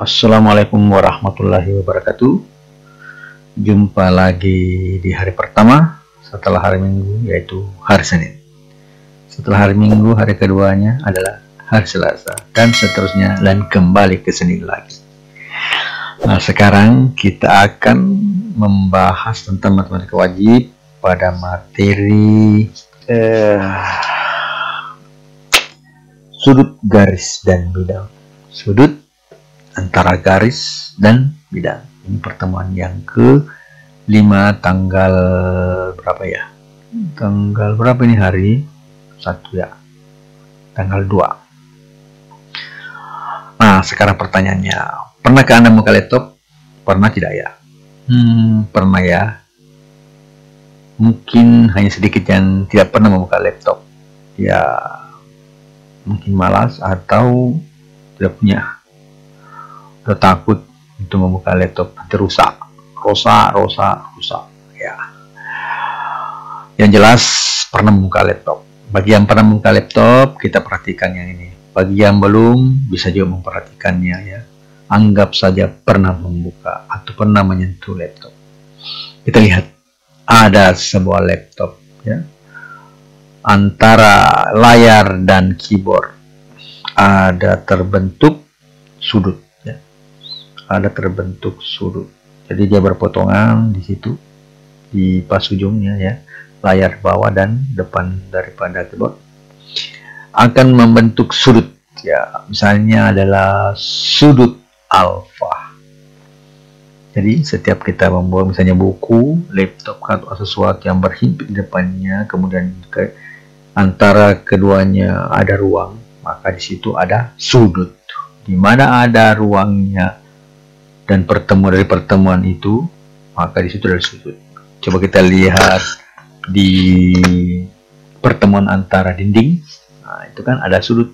Assalamualaikum warahmatullahi wabarakatuh. Jumpa lagi di hari pertama setelah hari Minggu, yaitu hari Senin. Setelah hari Minggu, hari keduanya adalah hari Selasa, dan seterusnya, dan kembali ke Senin lagi. Nah, sekarang kita akan membahas tentang matematika wajib pada materi sudut, garis, dan bidang. Sudut, antara garis dan bidang. Ini pertemuan yang ke-5 tanggal berapa ya? Tanggal berapa ini hari? 1 ya. Tanggal 2. Nah, sekarang pertanyaannya, pernahkah Anda membuka laptop? Pernah tidak ya? Pernah ya. Mungkin hanya sedikit yang tidak pernah membuka laptop. Ya, mungkin malas atau tidak punya. Udah takut untuk membuka laptop, nanti rusak ya. Yang jelas pernah membuka laptop. Bagi yang pernah membuka laptop, kita perhatikan yang ini. Bagi yang belum, bisa juga memperhatikannya ya. Anggap saja pernah membuka atau pernah menyentuh laptop. Kita lihat ada sebuah laptop ya. Antara layar dan keyboard ada terbentuk sudut. Ada terbentuk sudut, jadi dia berpotongan di situ di pas ujungnya ya, layar bawah dan depan daripada keyboard akan membentuk sudut ya, misalnya adalah sudut alfa. Jadi setiap kita membuat misalnya buku, laptop atau sesuatu yang berhimpit di depannya, kemudian ke antara keduanya ada ruang, maka di situ ada sudut. Di mana ada ruangnya dan pertemuan dari pertemuan itu, maka di situ ada sudut. Coba kita lihat di pertemuan antara dinding. Nah, itu kan ada sudut.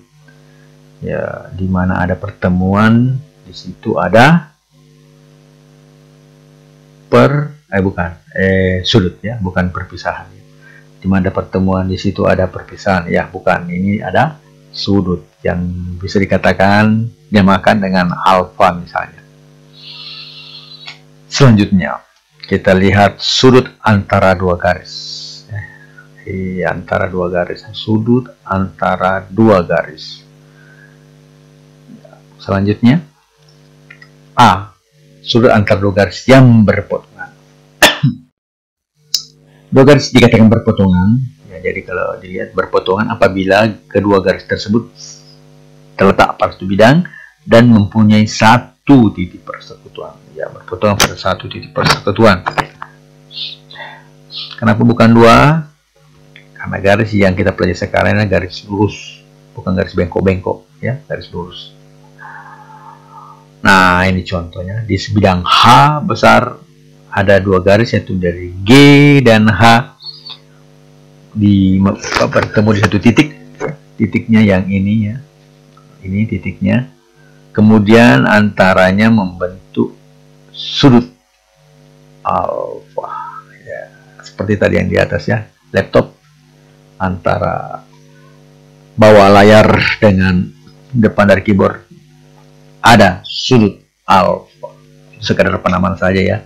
Ya, di mana ada pertemuan, di situ ada sudut ya, bukan perpisahan. Di mana ada pertemuan, di situ ada perpisahan. Ya, bukan. Ini ada sudut yang bisa dikatakan diamakan dengan alfa misalnya. Selanjutnya, kita lihat sudut antara dua garis. Antara dua garis. Sudut antara dua garis. Selanjutnya, A. Sudut antara dua garis yang berpotongan. Dua garis dikatakan berpotongan. Ya, jadi kalau dilihat berpotongan apabila kedua garis tersebut terletak pada satu bidang dan mempunyai satu titik persekutuan. Ya, berpotongan pada satu titik persekutuan. Kenapa bukan dua? Karena garis yang kita pelajari sekarang adalah garis lurus, bukan garis bengkok-bengkok ya, garis lurus. Nah, ini contohnya di sebidang H besar ada dua garis, yaitu dari G dan H bertemu di satu titik. Titiknya yang ini ya. Ini titiknya. Kemudian antaranya membentuk sudut alfa ya, seperti tadi yang di atas ya, laptop antara bawah layar dengan depan dari keyboard ada sudut alfa. Sekadar penamaan saja ya,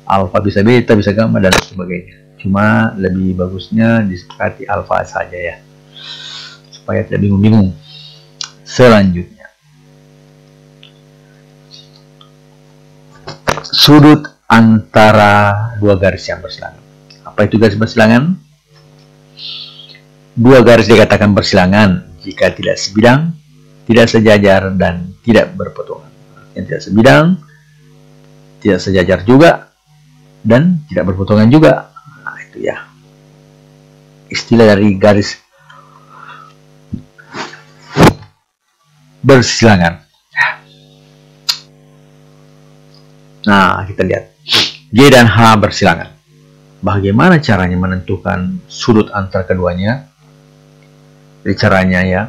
alfa bisa beta, bisa gamma dan sebagainya, cuma lebih bagusnya disepakati alfa saja ya, supaya tidak bingung-bingung. Selanjutnya, sudut antara dua garis yang bersilangan. Apa itu garis bersilangan? Dua garis dikatakan bersilangan jika tidak sebidang, tidak sejajar, dan tidak berpotongan. Yang tidak sebidang, tidak sejajar juga, dan tidak berpotongan juga. Nah, itu ya istilah dari garis bersilangan. Nah, kita lihat G dan H bersilangan. Bagaimana caranya menentukan sudut antara keduanya? Jadi caranya ya,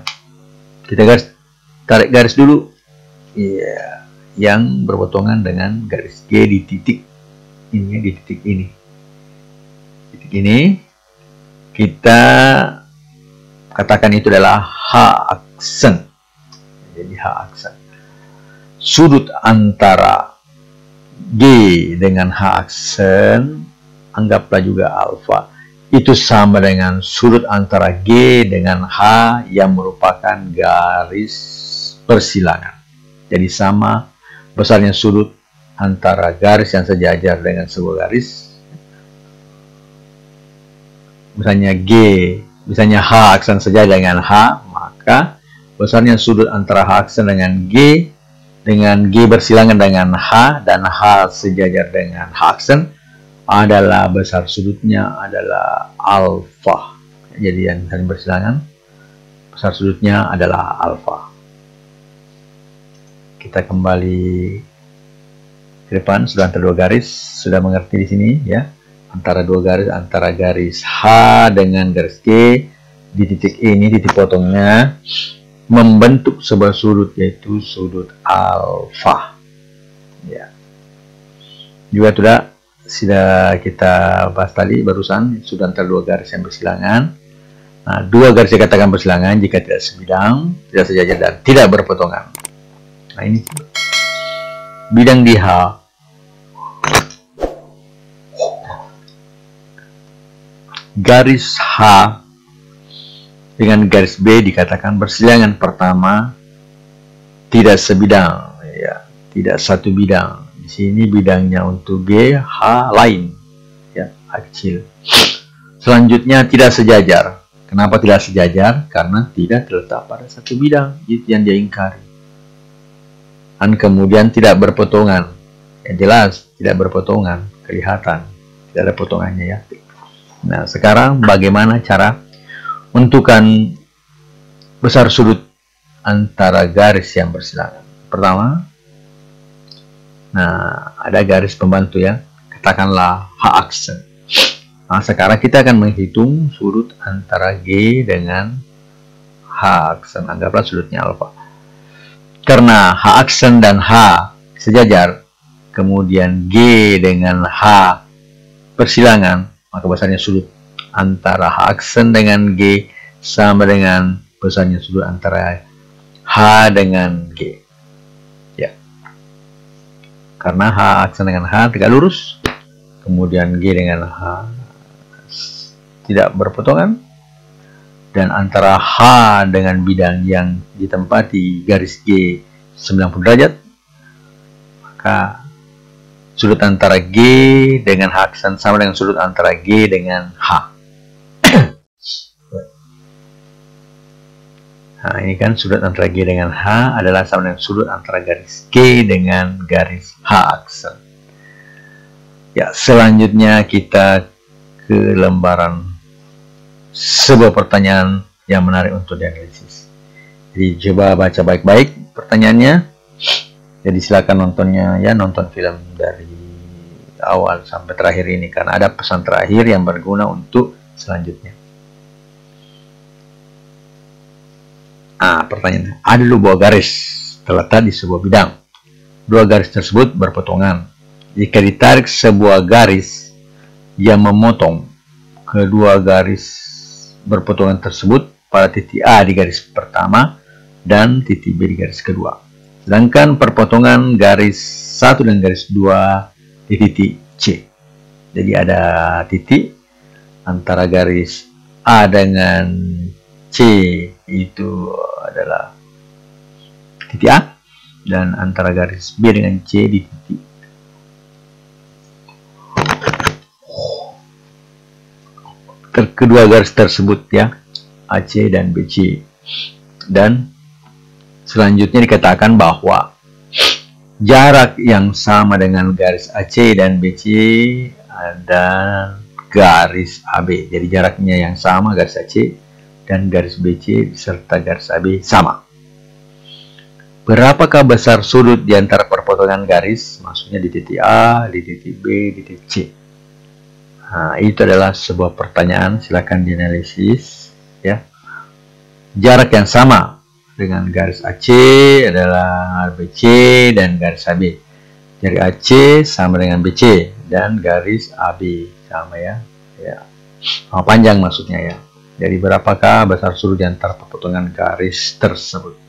kita tarik garis dulu ya, yang berpotongan dengan garis G di titik ini, di titik ini. Titik ini kita katakan itu adalah H aksen. Jadi H aksen. sudut antara G dengan H aksen, anggaplah juga alfa, itu sama dengan sudut antara G dengan H yang merupakan garis persilangan. Jadi sama besarnya sudut antara garis yang sejajar dengan sebuah garis. Misalnya G, misalnya H aksen sejajar dengan H, maka besarnya sudut antara H aksen dengan G bersilangan dengan H dan H sejajar dengan H aksen adalah besar sudutnya adalah alfa. Jadi yang saling bersilangan besar sudutnya adalah alfa. Kita kembali ke depan, sudah antara dua garis, sudah mengerti di sini ya, antara dua garis, antara garis H dengan garis G di titik E ini, titik potongnya membentuk sebuah sudut, yaitu sudut alfa. Ya. Juga sudah kita bahas tadi barusan, sudah antara dua garis yang bersilangan. Nah, dua garis dikatakan bersilangan jika tidak sebidang, tidak sejajar, dan tidak berpotongan. Nah, ini bidang di H. Garis H dengan garis B dikatakan bersilangan. Pertama, tidak sebidang, ya, tidak satu bidang. Di sini bidangnya untuk G, H lain, ya, H kecil. Selanjutnya tidak sejajar. Kenapa tidak sejajar? Karena tidak terletak pada satu bidang, itu yang dia ingkari. Dan kemudian tidak berpotongan. Yang jelas tidak berpotongan, kelihatan tidak ada potongannya ya. Nah, sekarang bagaimana cara menentukan besar sudut antara garis yang bersilangan? Pertama, nah, ada garis pembantu ya, katakanlah H aksen. Nah, sekarang kita akan menghitung sudut antara G dengan H aksen. Anggaplah sudutnya alfa. Karena H aksen dan H sejajar, kemudian G dengan H persilangan, maka besarnya sudut antara H aksen dengan G sama dengan besarnya sudut antara H dengan G. Ya. Karena H aksen dengan H tegak lurus, kemudian G dengan H tidak berpotongan, dan antara H dengan bidang yang ditempati garis G 90 derajat, maka sudut antara G dengan H aksen sama dengan sudut antara G dengan H. Nah, ini kan sudut antara G dengan H adalah sama dengan sudut antara garis G dengan garis H aksen. Ya, selanjutnya kita ke lembaran sebuah pertanyaan yang menarik untuk dianalisis. Jadi coba baca baik-baik pertanyaannya. Jadi silakan nontonnya ya, nonton film dari awal sampai terakhir ini karena ada pesan terakhir yang berguna untuk selanjutnya. Nah, pertanyaannya, ada dua garis terletak di sebuah bidang. Dua garis tersebut berpotongan. Jika ditarik sebuah garis yang memotong kedua garis berpotongan tersebut pada titik A di garis pertama dan titik B di garis kedua. Sedangkan perpotongan garis 1 dan garis 2 di titik C. Jadi ada titik antara garis A dengan C itu adalah titik A, dan antara garis B dengan C di titik kedua garis tersebut ya, AC dan BC. Dan selanjutnya dikatakan bahwa jarak yang sama dengan garis AC dan BC ada garis AB. Jadi jaraknya yang sama, garis AC dan garis BC serta garis AB sama. Berapakah besar sudut di antara perpotongan garis? Maksudnya di titik A, di titik B, di titik C. Nah, itu adalah sebuah pertanyaan, silakan dianalisis ya. Jarak yang sama dengan garis AC adalah BC dan garis AB. Jarak AC sama dengan BC dan garis AB sama ya. Ya. Sama panjang maksudnya ya. Jadi berapakah besar sudut di antara perpotongan garis tersebut?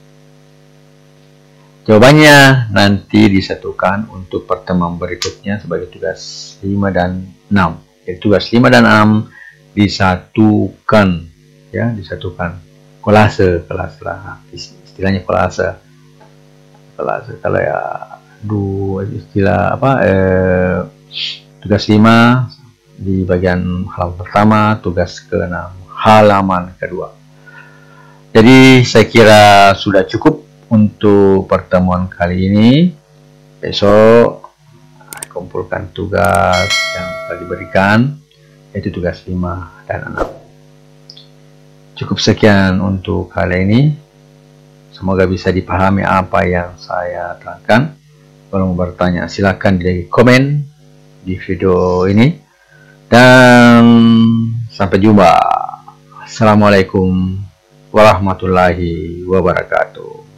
Jawabannya nanti disatukan untuk pertemuan berikutnya sebagai tugas 5 dan 6. Jadi tugas 5 dan 6 disatukan, ya, disatukan. Kolase, kelas lah, istilahnya kolase. Kolase kalau ya istilah apa? Tugas 5 di bagian halaman pertama, tugas ke-6 halaman kedua. Jadi saya kira sudah cukup untuk pertemuan kali ini. Besok kumpulkan tugas yang telah diberikan, yaitu tugas 5 dan 6. Cukup sekian untuk kali ini. Semoga bisa dipahami apa yang saya terangkan. Kalau mau bertanya silakan di komen di video ini. Dan sampai jumpa. Assalamualaikum warahmatullahi wabarakatuh.